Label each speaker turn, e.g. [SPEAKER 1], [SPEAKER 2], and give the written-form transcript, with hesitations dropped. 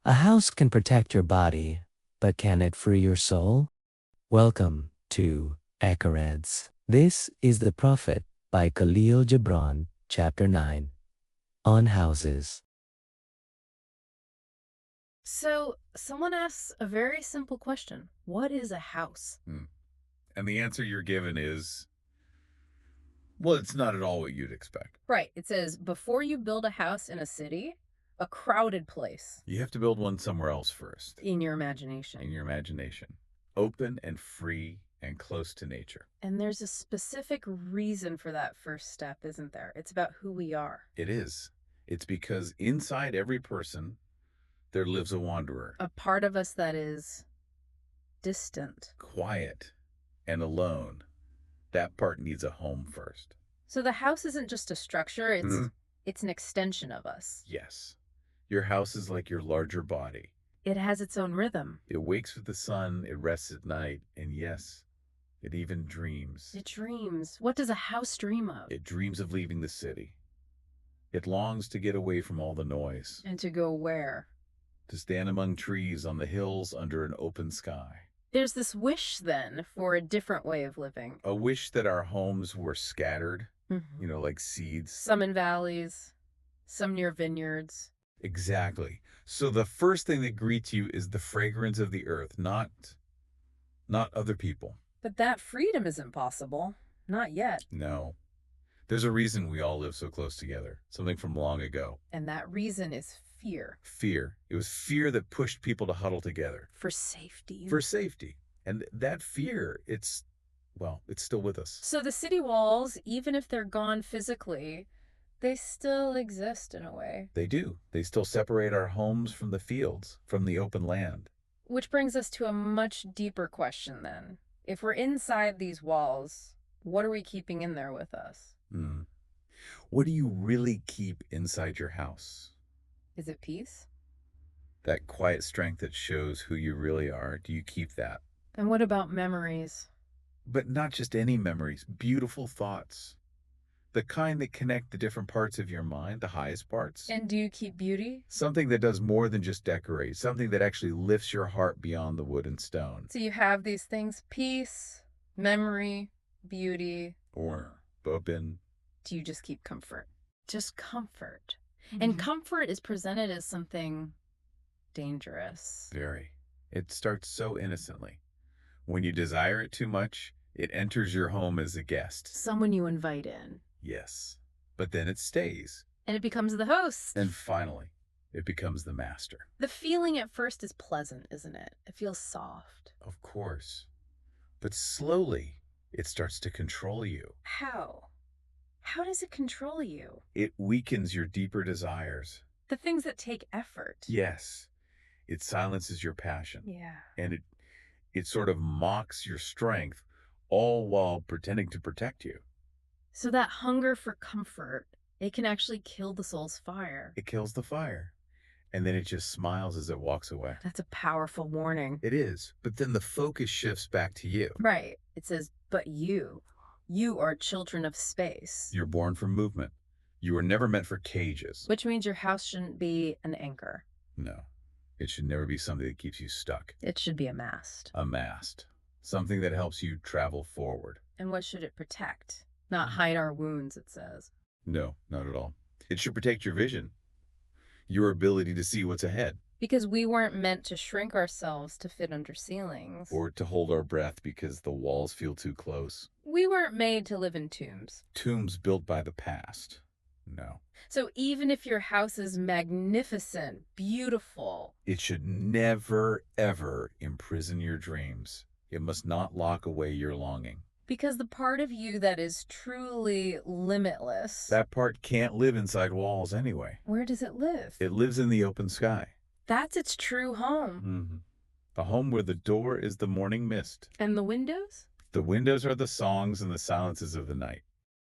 [SPEAKER 1] A house can protect your body, but can it free your soul? Welcome to EchoReads. This is The Prophet by Kahlil Gibran, Chapter 9, On Houses.
[SPEAKER 2] So, someone asks a very simple question. What is a house?
[SPEAKER 3] And the answer you're given is, well, it's not at all what you'd expect.
[SPEAKER 2] Right. It says, before you build a house in a city, a crowded place.
[SPEAKER 3] You have to build one somewhere else first.
[SPEAKER 2] In your imagination.
[SPEAKER 3] In your imagination. Open and free and close to nature.
[SPEAKER 2] And there's a specific reason for that first step, isn't there? It's about who we are.
[SPEAKER 3] It is. It's because inside every person, there lives a wanderer.
[SPEAKER 2] A part of us that is distant.
[SPEAKER 3] Quiet and alone. That part needs a home first.
[SPEAKER 2] So the house isn't just a structure, it's an extension of us.
[SPEAKER 3] Yes. Your house is like your larger body.
[SPEAKER 2] It has its own rhythm.
[SPEAKER 3] It wakes with the sun, it rests at night, and yes, it even dreams.
[SPEAKER 2] It dreams. What does a house dream of?
[SPEAKER 3] It dreams of leaving the city. It longs to get away from all the noise.
[SPEAKER 2] And to go where?
[SPEAKER 3] To stand among trees on the hills under an open sky.
[SPEAKER 2] There's this wish, then, for a different way of living.
[SPEAKER 3] A wish that our homes were scattered, like seeds.
[SPEAKER 2] Some in valleys, some near vineyards.
[SPEAKER 3] Exactly. So the first thing that greets you is the fragrance of the earth, not other people.
[SPEAKER 2] But that freedom isn't possible. Not yet.
[SPEAKER 3] No. There's a reason we all live so close together. Something from long ago.
[SPEAKER 2] And that reason is fear.
[SPEAKER 3] Fear. It was fear that pushed people to huddle together.
[SPEAKER 2] For safety.
[SPEAKER 3] For safety. And that fear, it's still with us.
[SPEAKER 2] So the city walls, even if they're gone physically, they still exist in a way.
[SPEAKER 3] They do. They still separate our homes from the fields, from the open land.
[SPEAKER 2] Which brings us to a much deeper question then. If we're inside these walls, what are we keeping in there with us?
[SPEAKER 3] What do you really keep inside your house?
[SPEAKER 2] Is it peace?
[SPEAKER 3] That quiet strength that shows who you really are, do you keep that?
[SPEAKER 2] And what about memories?
[SPEAKER 3] But not just any memories, beautiful thoughts. The kind that connect the different parts of your mind, the highest parts.
[SPEAKER 2] And do you keep beauty?
[SPEAKER 3] Something that does more than just decorate, something that actually lifts your heart beyond the wood and stone.
[SPEAKER 2] So you have these things: peace, memory, beauty.
[SPEAKER 3] Or open.
[SPEAKER 2] Do you just keep comfort? Just comfort. And comfort is presented as something dangerous.
[SPEAKER 3] Very. It starts so innocently. When you desire it too much, it enters your home as a guest.
[SPEAKER 2] Someone you invite in.
[SPEAKER 3] Yes. But then it stays.
[SPEAKER 2] And it becomes the host.
[SPEAKER 3] And finally, it becomes the master.
[SPEAKER 2] The feeling at first is pleasant, isn't it? It feels soft.
[SPEAKER 3] Of course. But slowly, it starts to control you.
[SPEAKER 2] How? How does it control you?
[SPEAKER 3] It weakens your deeper desires.
[SPEAKER 2] The things that take effort.
[SPEAKER 3] Yes. It silences your passion.
[SPEAKER 2] Yeah.
[SPEAKER 3] And it sort of mocks your strength, all while pretending to protect you.
[SPEAKER 2] So that hunger for comfort, it can actually kill the soul's fire.
[SPEAKER 3] It kills the fire. And then it just smiles as it walks away.
[SPEAKER 2] That's a powerful warning.
[SPEAKER 3] It is. But then the focus shifts back to you.
[SPEAKER 2] Right. It says, but you are children of space.
[SPEAKER 3] You're born for movement. You were never meant for cages.
[SPEAKER 2] Which means your house shouldn't be an anchor.
[SPEAKER 3] No. It should never be something that keeps you stuck.
[SPEAKER 2] It should be a mast.
[SPEAKER 3] A mast. Something that helps you travel forward.
[SPEAKER 2] And what should it protect? Not hide our wounds, it says.
[SPEAKER 3] No, not at all. It should protect your vision. Your ability to see what's ahead.
[SPEAKER 2] Because we weren't meant to shrink ourselves to fit under ceilings.
[SPEAKER 3] Or to hold our breath because the walls feel too close.
[SPEAKER 2] We weren't made to live in tombs.
[SPEAKER 3] Tombs built by the past. No.
[SPEAKER 2] So even if your house is magnificent, beautiful,
[SPEAKER 3] it should never, ever imprison your dreams. It must not lock away your longing.
[SPEAKER 2] Because the part of you that is truly limitless,
[SPEAKER 3] that part can't live inside walls anyway.
[SPEAKER 2] Where does it live?
[SPEAKER 3] It lives in the open sky.
[SPEAKER 2] That's its true home.
[SPEAKER 3] A home where the door is the morning mist.
[SPEAKER 2] And the windows?
[SPEAKER 3] The windows are the songs and the silences of the night.